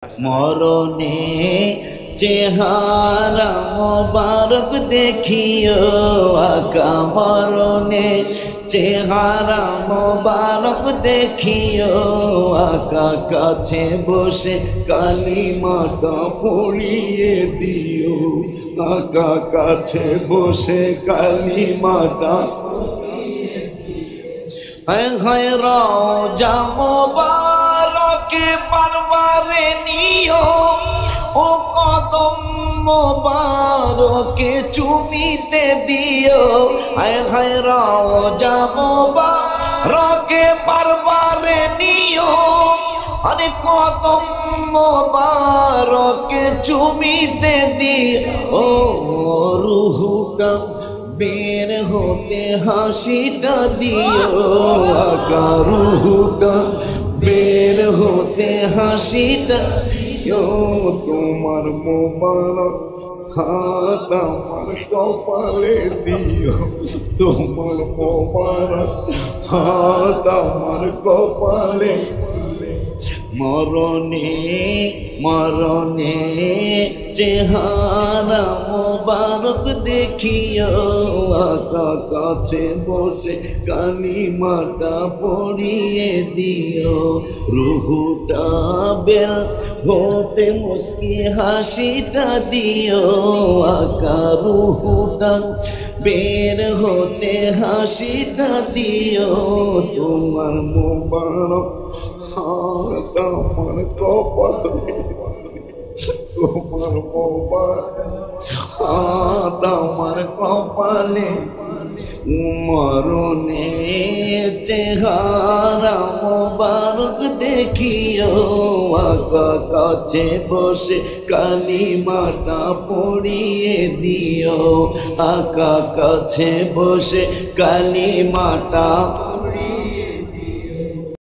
মরণে চেহারা মোবারক দেখিও আকা, মরণে চেহারা মোবারক দেখিও আকা, কাছে বসে কালিমাটা পড়িয়ে দিও আকা, কাছে বসে কালিমাটা হয় রওজা মোবারকে বারবারে নিও ও কদম মোবারকে চুমিতে দিও, হায় রওজা মোবারকে বারবারে নিও আরে কদম মোবারকে চুমিতে দিও, রুহুটা বের হতে হাসিটা দিও আকা, রুহুটা বের হতে হাসিটা দিও, তোমার মোবারক হাত আমার কপালে দিও, তোমার মোবারক হাত আমার কপালে, মরণে মরণে চেহারা মোবারক দেখিও আকা, কাছে বসে কালিমাটা পড়িয়ে দিও, রুহুটা বের হতে মুস্কি হাসিটা দিও আকা, রুহুটা বের হতে হাসিটা দিও, তোমার মোবারক হাত আমার কপালে, তোমার মোবারক হাত আমার কপালে, মরণে চেহারা মোবারক দেখিও আকা, কাছে বসে কালিমাটা পড়িয়ে দিও আকা, কাছে বসে কালিমাটা